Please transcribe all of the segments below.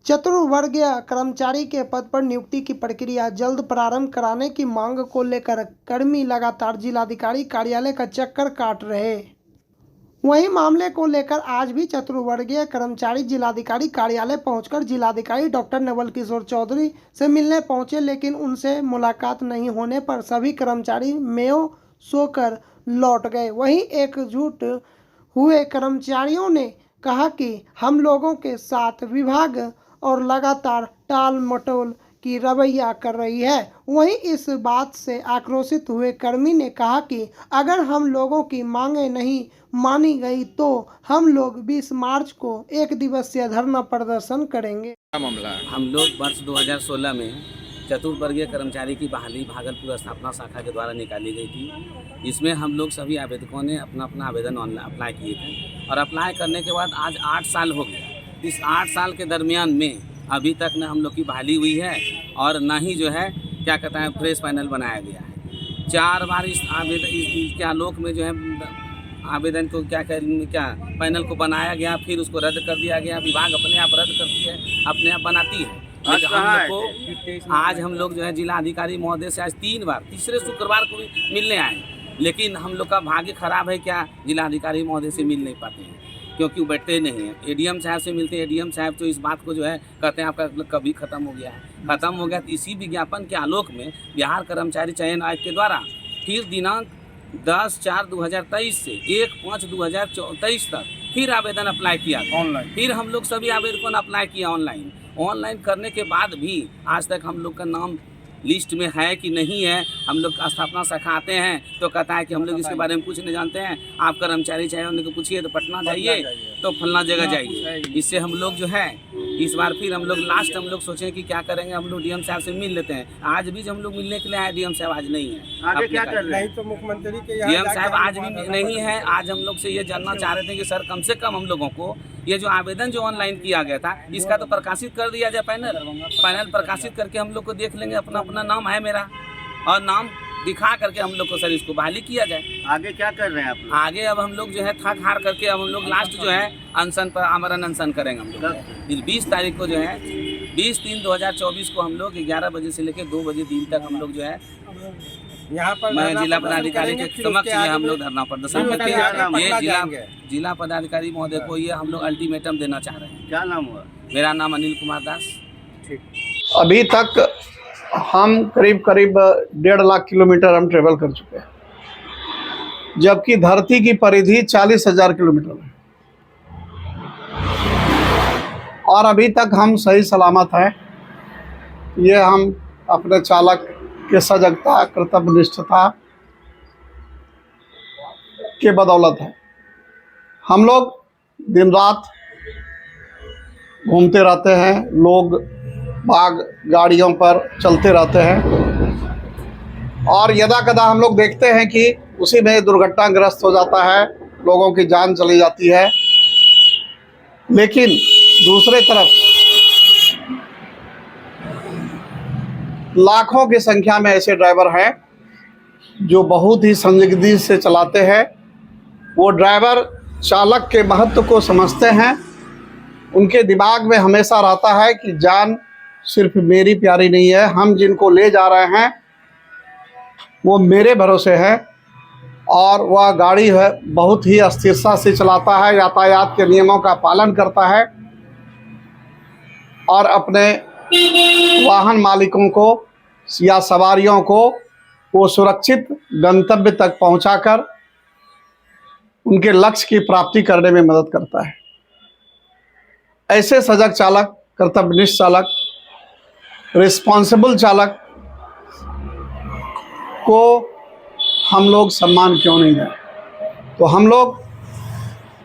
चतुर्वर्गीय कर्मचारी के पद पर नियुक्ति की प्रक्रिया जल्द प्रारंभ कराने की मांग को लेकर कर्मी लगातार जिलाधिकारी कार्यालय का चक्कर काट रहे। वहीं मामले को लेकर आज भी चतुर्वर्गीय कर्मचारी जिलाधिकारी कार्यालय पहुंचकर जिलाधिकारी डॉक्टर नवल किशोर चौधरी से मिलने पहुंचे, लेकिन उनसे मुलाकात नहीं होने पर सभी कर्मचारी मेयो सोकर लौट गए। वहीं एकजुट हुए कर्मचारियों ने कहा कि हम लोगों के साथ विभाग और लगातार टाल मटोल की रवैया कर रही है। वहीं इस बात से आक्रोशित हुए कर्मी ने कहा कि अगर हम लोगों की मांगें नहीं मानी गई तो हम लोग 20 मार्च को एक दिवसीय धरना प्रदर्शन करेंगे। मामला है? हम लोग वर्ष 2016 में चतुर्वर्गीय कर्मचारी की बहाली भागलपुर स्थापना शाखा के द्वारा निकाली गई थी। इसमें हम लोग सभी आवेदकों ने अपना अपना आवेदन ऑनलाइन अप्लाई किए थे और अप्लाई करने के बाद आज 8 साल हो गया। इस 8 साल के दरमियान में अभी तक न हम लोग की बहाली हुई है और ना ही जो है क्या कहता है फ्रेश पैनल बनाया गया है। 4 बार इस आवेदन के आलोक में जो है आवेदन को क्या पैनल को बनाया गया, फिर उसको रद्द कर दिया गया। विभाग अपने आप रद्द करती है, अपने आप बनाती है। आज हम लोग जो है जिला अधिकारी महोदय से आज 3 बार तीसरे शुक्रवार को भी मिलने आए, लेकिन हम लोग का भाग्य खराब है क्या जिला अधिकारी महोदय से मिल नहीं पाते हैं क्योंकि वो बैठते नहीं हैं। एडीएम साहब से मिलते हैं, एडीएम साहब तो इस बात को जो है कहते हैं आपका कभी ख़त्म हो गया है। ख़त्म हो गया तो इसी विज्ञापन के आलोक में बिहार कर्मचारी चयन आयोग के द्वारा फिर दिनांक 10/4/2023 से 1/5/2023 तक फिर आवेदन अप्लाई किया ऑनलाइन। फिर हम लोग सभी आवेदकों ने अप्लाई किया ऑनलाइन करने के बाद भी आज तक हम लोग का नाम लिस्ट में है कि नहीं है। हम लोग स्थापना शाखा आते हैं तो कहता है कि हम लोग इसके बारे में कुछ नहीं जानते हैं। आप कर्मचारी चाहिए उनको पूछिए तो पटना जाइए तो फलना जगह जाइए। इससे हम लोग जो है इस बार फिर हम लोग लास्ट हम लोग सोचें कि क्या करेंगे। हम लोग डीएम साहब से मिल लेते हैं। आज भी जब हम लोग मिलने के लिए आए डीएम साहब आज नहीं है। आगे क्या कर रहे हैं? तो मुख्यमंत्री के डीएम साहब आज भी नहीं है। आज हम लोग से ये जानना चाह रहे थे कि सर कम से कम हम लोगों को ये जो आवेदन जो ऑनलाइन किया गया था इसका तो प्रकाशित कर दिया जाए। पैनल प्रकाशित करके हम लोग को देख लेंगे। अपना अपना नाम है मेरा और नाम दिखा करके हम लोग को सर इसको बहाली किया जाए। आगे क्या कर रहे हैं आप? आगे अब हम लोग जो है थक हार करके अब हम लोग लास्ट जो है अनशन पर आमरण अनशन करेंगे। हम लोग 20 तारीख को जो है 20/3/2024 को हम लोग 11 बजे से लेकर 2 बजे दिन तक हम लोग जो है यहाँ पर मैं जिला पदाधिकारी के समक्ष में हम लोग धरना प्रदर्शन करते हैं। ये जिला पदाधिकारी महोदय को ये हम लोग अल्टीमेटम देना चाह रहे हैं। क्या नाम हुआ? मेरा नाम अनिल कुमार दास। अभी तक हम करीब 1.5 लाख किलोमीटर हम ट्रेवल कर चुके हैं, जबकि धरती की परिधि 40,000 किलोमीटर है और अभी तक हम सही सलामत हैं। ये हम अपने चालक के सजगता, कर्तव्यनिष्ठता के बदौलत है। हम लोग दिन रात घूमते रहते हैं, लोग बाग गाड़ियों पर चलते रहते हैं और यदा कदा हम लोग देखते हैं कि उसी में दुर्घटनाग्रस्त हो जाता है, लोगों की जान चली जाती है। लेकिन दूसरे तरफ लाखों की संख्या में ऐसे ड्राइवर हैं जो बहुत ही संजीदगी से चलाते हैं। वो ड्राइवर चालक के महत्व को समझते हैं। उनके दिमाग में हमेशा रहता है कि जान सिर्फ मेरी प्यारी नहीं है, हम जिनको ले जा रहे हैं वो मेरे भरोसे है। और वह गाड़ी है बहुत ही स्थिरता से चलाता है, यातायात के नियमों का पालन करता है और अपने वाहन मालिकों को या सवारियों को वो सुरक्षित गंतव्य तक पहुंचाकर उनके लक्ष्य की प्राप्ति करने में मदद करता है। ऐसे सजग चालक, कर्तव्यनिष्ठ चालक, रिस्पॉन्सिबल चालक को हम लोग सम्मान क्यों नहीं दें? तो हम लोग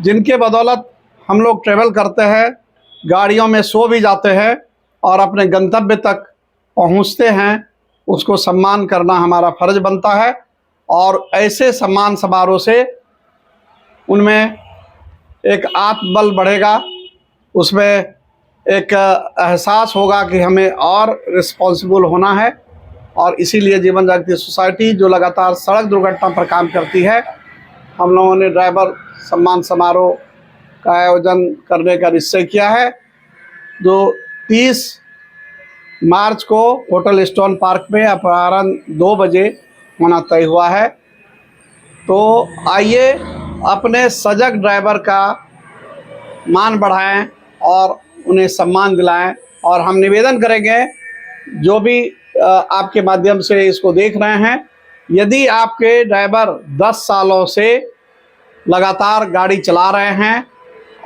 जिनके बदौलत हम लोग ट्रेवल करते हैं, गाड़ियों में सो भी जाते हैं और अपने गंतव्य तक पहुंचते हैं, उसको सम्मान करना हमारा फर्ज बनता है। और ऐसे सम्मान समारोह से उनमें एक आत्मबल बढ़ेगा, उसमें एक एहसास होगा कि हमें और रिस्पॉन्सिबल होना है। और इसीलिए जीवन जागृति सोसाइटी जो लगातार सड़क दुर्घटना पर काम करती है, हम लोगों ने ड्राइवर सम्मान समारोह का आयोजन करने का निश्चय किया है, जो 30 मार्च को होटल स्टोन पार्क में अपराह्न 2 बजे होना तय हुआ है। तो आइए अपने सजग ड्राइवर का मान बढ़ाएं और उन्हें सम्मान दिलाएं। और हम निवेदन करेंगे, जो भी आपके माध्यम से इसको देख रहे हैं, यदि आपके ड्राइवर 10 सालों से लगातार गाड़ी चला रहे हैं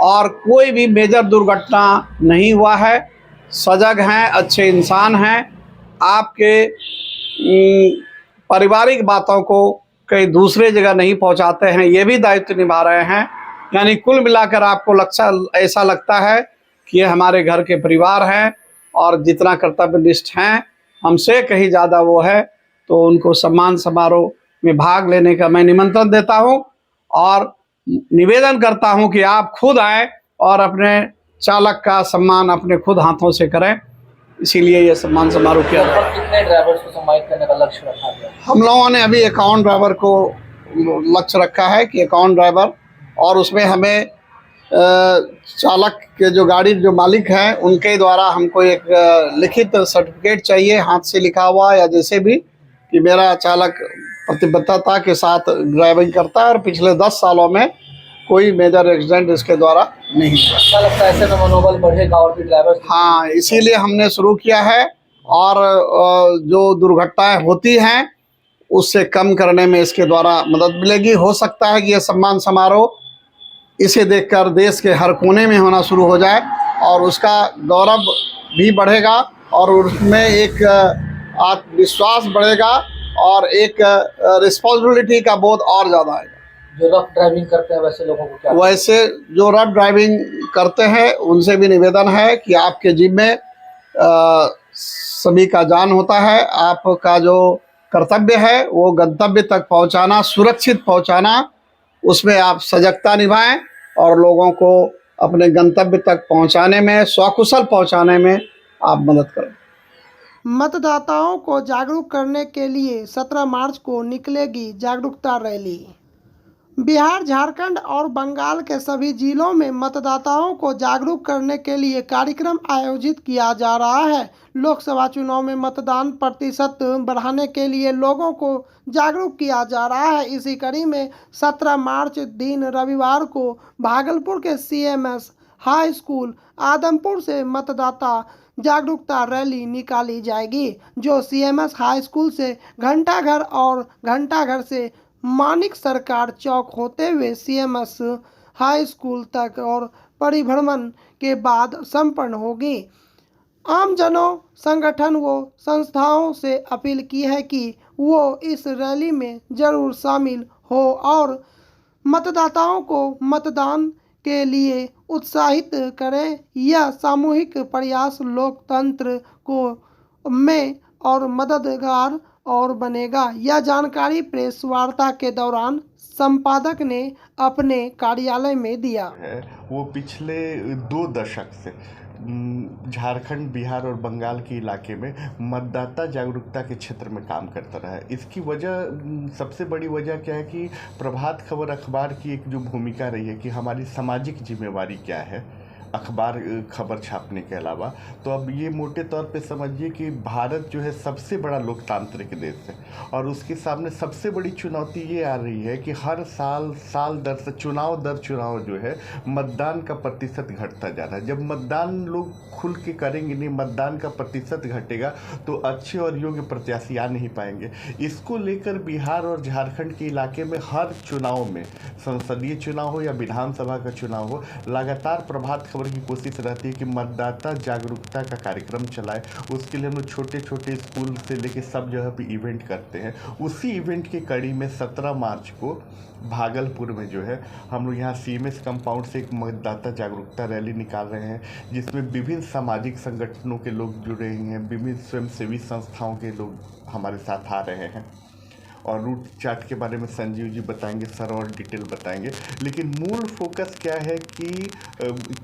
और कोई भी मेजर दुर्घटना नहीं हुआ है, सजग हैं, अच्छे इंसान हैं, आपके पारिवारिक बातों को कहीं दूसरे जगह नहीं पहुंचाते हैं, ये भी दायित्व निभा रहे हैं, यानी कुल मिलाकर आपको ऐसा लगता है कि ये हमारे घर के परिवार हैं और जितना कर्तव्यनिष्ठ हैं, हमसे कहीं ज़्यादा वो है, तो उनको सम्मान समारोह में भाग लेने का मैं निमंत्रण देता हूं और निवेदन करता हूं कि आप खुद आए और अपने चालक का सम्मान अपने खुद हाथों से करें। इसीलिए ये सम्मान समारोह किया जाए। कितने ड्राइवर्स को सम्मानित करने का लक्ष्य रखा गया? हम लोगों ने अभी 51 ड्राइवर को लक्ष्य रखा है कि 51 ड्राइवर, और उसमें हमें चालक के जो गाड़ी जो मालिक हैं उनके द्वारा हमको एक लिखित सर्टिफिकेट चाहिए, हाथ से लिखा हुआ या जैसे भी, कि मेरा चालक प्रतिबद्धता के साथ ड्राइविंग करता है और पिछले 10 सालों में कोई मेजर एक्सीडेंट इसके द्वारा नहीं हुआ। अच्छा लगता है, ऐसे में मनोबल बढ़ेगा और भी ड्राइवर। हाँ, इसीलिए हमने शुरू किया है और जो दुर्घटनाएं होती हैं उससे कम करने में इसके द्वारा मदद मिलेगी। हो सकता है कि यह सम्मान समारोह इसे देखकर देश के हर कोने में होना शुरू हो जाए और उसका गौरव भी बढ़ेगा और उसमें एक आत्मविश्वास बढ़ेगा और एक रिस्पॉन्सिबिलिटी का बोध और ज़्यादा आएगा। जो रफ ड्राइविंग करते हैं वैसे लोगों को क्या? वैसे जो रफ ड्राइविंग करते हैं उनसे भी निवेदन है कि आपके जिम में सभी का जान होता है। आपका जो कर्तव्य है वो गंतव्य तक पहुंचाना, सुरक्षित पहुंचाना, उसमें आप सजगता निभाएं और लोगों को अपने गंतव्य तक पहुंचाने में, सकुशल पहुंचाने में आप मदद करें। मतदाताओं को जागरूक करने के लिए 17 मार्च को निकलेगी जागरूकता रैली। बिहार, झारखंड और बंगाल के सभी जिलों में मतदाताओं को जागरूक करने के लिए कार्यक्रम आयोजित किया जा रहा है। लोकसभा चुनाव में मतदान प्रतिशत बढ़ाने के लिए लोगों को जागरूक किया जा रहा है। इसी कड़ी में 17 मार्च दिन रविवार को भागलपुर के CMS हाई स्कूल आदमपुर से मतदाता जागरूकता रैली निकाली जाएगी, जो CMS हाई स्कूल से घंटाघर और घंटाघर से मानिक सरकार चौक होते हुए CMS हाई स्कूल तक और परिभ्रमण के बाद संपन्न होगी। आमजनों, संगठन व संस्थाओं से अपील की है कि वो इस रैली में जरूर शामिल हो और मतदाताओं को मतदान के लिए उत्साहित करें। यह सामूहिक प्रयास लोकतंत्र को में और मददगार और बनेगा। यह जानकारी प्रेस वार्ता के दौरान संपादक ने अपने कार्यालय में दिया है। वो पिछले 2 दशक से झारखंड, बिहार और बंगाल के इलाके में मतदाता जागरूकता के क्षेत्र में काम करता रहा है। इसकी वजह, सबसे बड़ी वजह क्या है कि प्रभात खबर अखबार की एक जो भूमिका रही है कि हमारी सामाजिक जिम्मेवारी क्या है अखबार खबर छापने के अलावा। तो अब ये मोटे तौर पे समझिए कि भारत जो है सबसे बड़ा लोकतांत्रिक देश है और उसके सामने सबसे बड़ी चुनौती ये आ रही है कि हर साल दर चुनाव जो है मतदान का प्रतिशत घटता जा रहा है। जब मतदान लोग खुल के करेंगे नहीं, मतदान का प्रतिशत घटेगा तो अच्छे और योग्य प्रत्याशी आ नहीं पाएंगे। इसको लेकर बिहार और झारखंड के इलाके में हर चुनाव में, संसदीय चुनाव हो या विधानसभा का चुनाव हो, लगातार प्रभात की कोशिश रहती है कि मतदाता जागरूकता का कार्यक्रम चलाए। उसके लिए हम लोग छोटे छोटे स्कूल से लेके सब जगह पे इवेंट करते हैं। उसी इवेंट की कड़ी में 17 मार्च को भागलपुर में जो है हम लोग यहाँ CMS कंपाउंड से एक मतदाता जागरूकता रैली निकाल रहे हैं, जिसमें विभिन्न सामाजिक संगठनों के लोग जुड़े हैं, विभिन्न स्वयंसेवी संस्थाओं के लोग हमारे साथ आ रहे हैं और रूट चार्ट के बारे में संजीव जी बताएंगे, सर और डिटेल बताएंगे। लेकिन मूल फोकस क्या है कि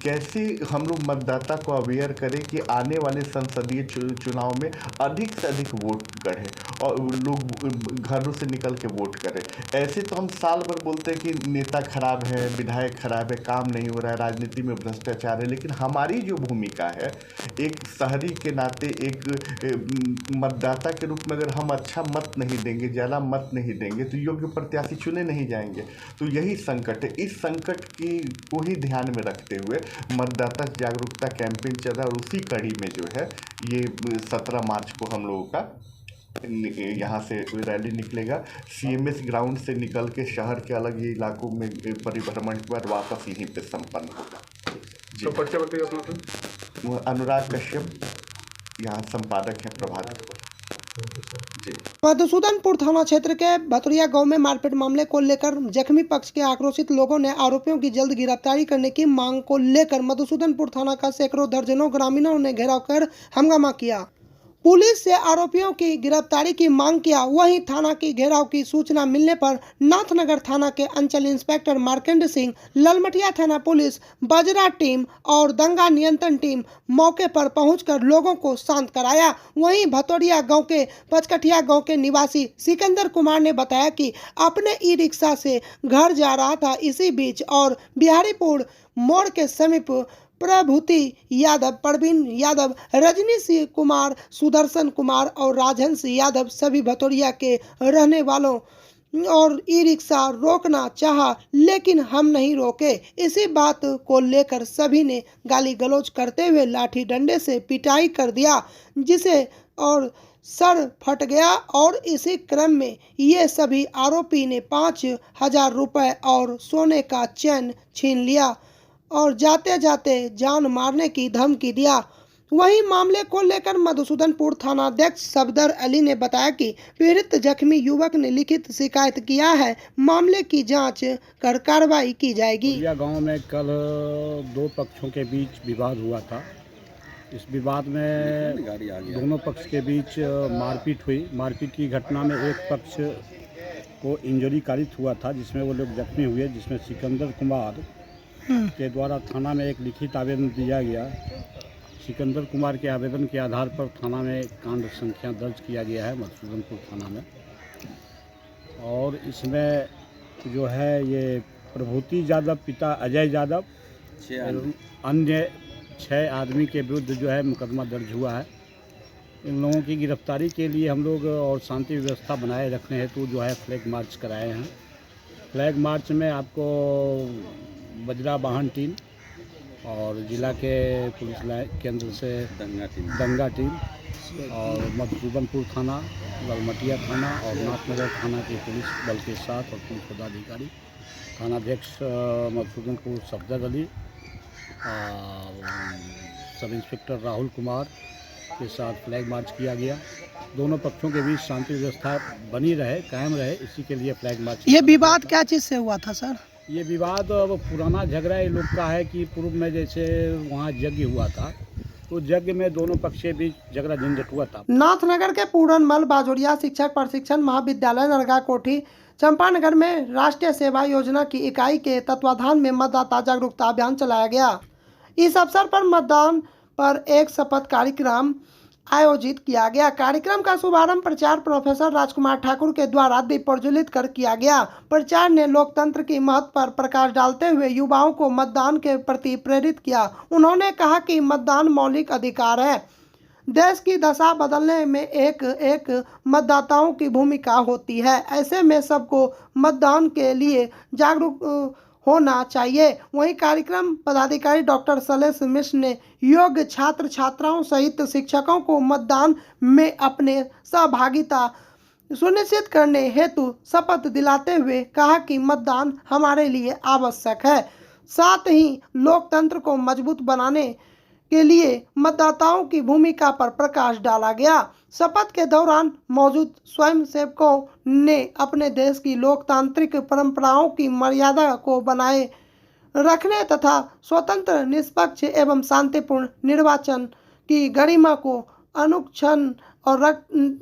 कैसे हम लोग मतदाता को अवेयर करें कि आने वाले संसदीय चुनाव में अधिक से अधिक वोट गढ़े और लोग घरों से निकल के वोट करें। ऐसे तो हम साल भर बोलते हैं कि नेता खराब है, विधायक खराब है, काम नहीं हो रहा है, राजनीति में भ्रष्टाचार है, लेकिन हमारी जो भूमिका है एक शहरी के नाते, एक मतदाता के रूप में अगर हम अच्छा मत नहीं देंगे, ज़्यादा मत नहीं देंगे तो योग्य प्रत्याशी चुने नहीं जाएंगे। तो यही संकट है। इस संकट की को ही ध्यान में रखते हुए मतदाता जागरूकता कैंपेन चल रहा है और उसी कड़ी में जो है ये 17 मार्च को हम लोगों का यहाँ से रैली निकलेगा। CMS ग्राउंड से निकल के शहर के अलग ही इलाकों में परिभ्रमण के बाद वापस यहीं पे संपन्न होगा। जी तो पर्चा बताइए अपना। अनुराग कश्यप यहाँ संपादक हैं प्रभात। जी। मधुसूदनपुर थाना क्षेत्र के भतुरिया गांव में मारपीट मामले को लेकर जख्मी पक्ष के आक्रोशित लोगों ने आरोपियों की जल्द गिरफ्तारी करने की मांग को लेकर मधुसूदनपुर थाना का सैकड़ों दर्जनों ग्रामीणों ने घेराव कर हंगामा किया। पुलिस से आरोपियों की गिरफ्तारी की मांग किया। वहीं थाना की घेराव की सूचना मिलने पर नाथनगर थाना के अंचल इंस्पेक्टर मार्कंड सिंह, ललमटिया थाना पुलिस, बजरा टीम और दंगा नियंत्रण टीम मौके पर पहुंचकर लोगों को शांत कराया। वहीं भतोरिया गांव के पचकठिया गांव के निवासी सिकंदर कुमार ने बताया कि अपने ई रिक्शा से घर जा रहा था। इसी बीच और बिहारीपुर मोड़ के समीप प्रभूति यादव, प्रवीण यादव, रजनी सिंह कुमार, सुदर्शन कुमार और राजहंस यादव सभी भतोरिया के रहने वालों और ई रिक्शा रोकना चाहा लेकिन हम नहीं रोके। इसी बात को लेकर सभी ने गाली गलौज करते हुए लाठी डंडे से पिटाई कर दिया, जिसे और सर फट गया। और इसी क्रम में ये सभी आरोपी ने 5,000 रुपए और सोने का चैन छीन लिया और जाते जाते जान मारने की धमकी दिया। वहीं मामले को लेकर मधुसूदनपुर थानाध्यक्ष सफदर अली ने बताया कि पीड़ित जख्मी युवक ने लिखित शिकायत किया है। मामले की जांच कर कार्रवाई की जाएगी। गांव में कल दो पक्षों के बीच विवाद हुआ था। इस विवाद में दोनों पक्ष के बीच मारपीट हुई। मारपीट की घटना में एक पक्ष को इंजरी कारित हुआ था, जिसमें वो लोग जख्मी हुए, जिसमें सिकंदर कुमार के द्वारा थाना में एक लिखित आवेदन दिया गया। सिकंदर कुमार के आवेदन के आधार पर थाना में कांड संख्या दर्ज किया गया है मधुसूदनपुर थाना में। और इसमें जो है ये प्रभूति यादव, पिता अजय यादव, अन्य 6 आदमी के विरुद्ध जो है मुकदमा दर्ज हुआ है। इन लोगों की गिरफ्तारी के लिए हम लोग और शांति व्यवस्था बनाए रखने हेतु जो है फ्लैग मार्च कराए हैं। फ्लैग मार्च में आपको बजरा वाहन टीम और जिला के पुलिस केंद्र से दंगा टीम और मधुसूदनपुर थाना, ललमटिया थाना और नाथनगर थाना के पुलिस बल के साथ और पुलिस पदाधिकारी, थानाध्यक्ष मधुसूदनपुर सफदर अली, सब इंस्पेक्टर राहुल कुमार के साथ फ्लैग मार्च किया गया। दोनों पक्षों के बीच शांति व्यवस्था बनी रहे, कायम रहे, इसी के लिए फ्लैग मार्च। ये विवाद क्या चीज़ से हुआ था सर? ये विवाद अब पुराना झगड़ा ये लोग का है कि पूर्व में जैसे वहाँ यज्ञ हुआ था तो यज्ञ में दोनों पक्ष के बीच झगड़ा झंझट हुआ था। नाथनगर के पूरनमल बाजोरिया शिक्षक प्रशिक्षण महाविद्यालय नरगा कोठी चंपानगर में राष्ट्रीय सेवा योजना की इकाई के तत्वाधान में मतदाता जागरूकता अभियान चलाया गया। इस अवसर पर मतदान पर एक शपथ कार्यक्रम आयोजित किया गया। कार्यक्रम का शुभारंभ प्रचार प्रोफेसर राजकुमार ठाकुर के द्वारा दीप प्रज्वलित कर किया गया। प्रचार ने लोकतंत्र की महत्व पर प्रकाश डालते हुए युवाओं को मतदान के प्रति प्रेरित किया। उन्होंने कहा कि मतदान मौलिक अधिकार है। देश की दशा बदलने में एक मतदाताओं की भूमिका होती है। ऐसे में सबको मतदान के लिए जागरूक होना चाहिए। वहीं कार्यक्रम पदाधिकारी डॉक्टर शैलेश मिश्र ने योग्य छात्र छात्राओं सहित शिक्षकों को मतदान में अपने सहभागिता सुनिश्चित करने हेतु शपथ दिलाते हुए कहा कि मतदान हमारे लिए आवश्यक है। साथ ही लोकतंत्र को मजबूत बनाने के लिए मतदाताओं की भूमिका पर प्रकाश डाला गया। शपथ के दौरान मौजूद स्वयंसेवकों ने अपने देश की लोकतांत्रिक परंपराओं की मर्यादा को बनाए रखने तथा स्वतंत्र, निष्पक्ष एवं शांतिपूर्ण निर्वाचन की गरिमा को अनुक्षण और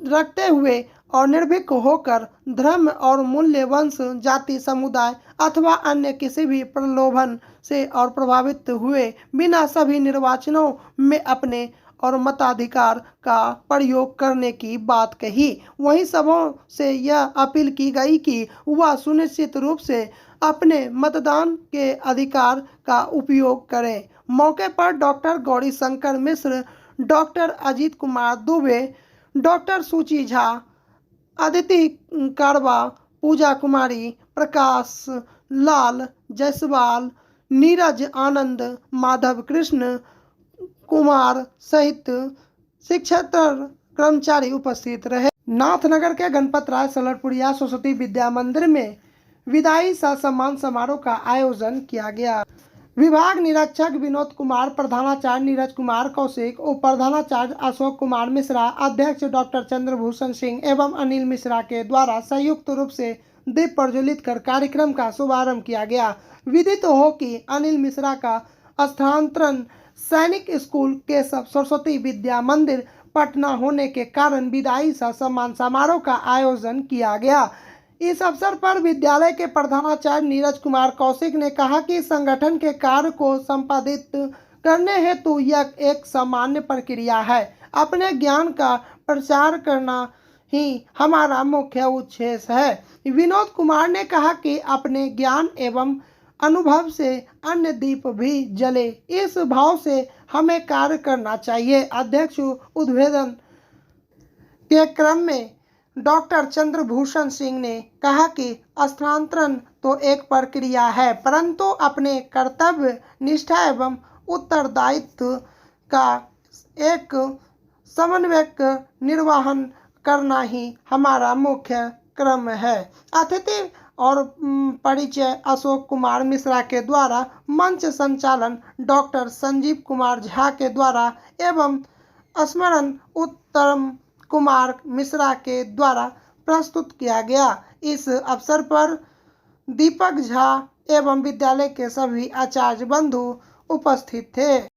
रखते हुए और निर्भीक होकर धर्म और मूल्य, वंश, जाति, समुदाय अथवा अन्य किसी भी प्रलोभन से और प्रभावित हुए बिना सभी निर्वाचनों में अपने और मताधिकार का प्रयोग करने की बात कही। वहीं सबों से यह अपील की गई कि वह सुनिश्चित रूप से अपने मतदान के अधिकार का उपयोग करें। मौके पर doctor Gauri Shankar Mishra, doctor Ajit Kumar Dubey, doctor सूची झा, अदिति कारवा, पूजा कुमारी, प्रकाश लाल जायसवाल, नीरज आनंद, माधव कृष्ण कुमार सहित शिक्षकेतर कर्मचारी उपस्थित रहे। नाथनगर के गणपत राय सलरपुरिया सरस्वती विद्या मंदिर में विदाई सह सम्मान समारोह का आयोजन किया गया। विभाग निरीक्षक विनोद कुमार, प्रधानाचार्य नीरज कुमार कौशिक, उप प्रधानाचार्य अशोक कुमार मिश्रा, अध्यक्ष डॉक्टर चंद्रभूषण सिंह एवं अनिल मिश्रा के द्वारा संयुक्त रूप से दीप प्रज्वलित कर कार्यक्रम का शुभारंभ किया गया। विदित हो कि अनिल मिश्रा का स्थानांतरण सैनिक स्कूल केशव सरस्वती विद्या मंदिर पटना होने के कारण विदाई सह सम्मान समारोह का आयोजन किया गया। इस अवसर पर विद्यालय के प्रधानाचार्य नीरज कुमार कौशिक ने कहा कि संगठन के कार्य को संपादित करने हेतु यह एक सामान्य प्रक्रिया है। अपने ज्ञान का प्रचार करना ही हमारा मुख्य उद्देश्य है। विनोद कुमार ने कहा कि अपने ज्ञान एवं अनुभव से अन्य दीप भी जले, इस भाव से हमें कार्य करना चाहिए। अध्यक्ष उद्बोधन के क्रम में डॉक्टर चंद्रभूषण सिंह ने कहा कि स्थानांतरण तो एक प्रक्रिया है, परंतु अपने कर्तव्य निष्ठा एवं उत्तरदायित्व का एक समन्वयक निर्वहन करना ही हमारा मुख्य क्रम है। अतिथि और परिचय अशोक कुमार मिश्रा के द्वारा, मंच संचालन डॉक्टर संजीव कुमार झा के द्वारा एवं स्मरण उत्तम कुमार मिश्रा के द्वारा प्रस्तुत किया गया। इस अवसर पर दीपक झा एवं विद्यालय के सभी आचार्य बंधु उपस्थित थे।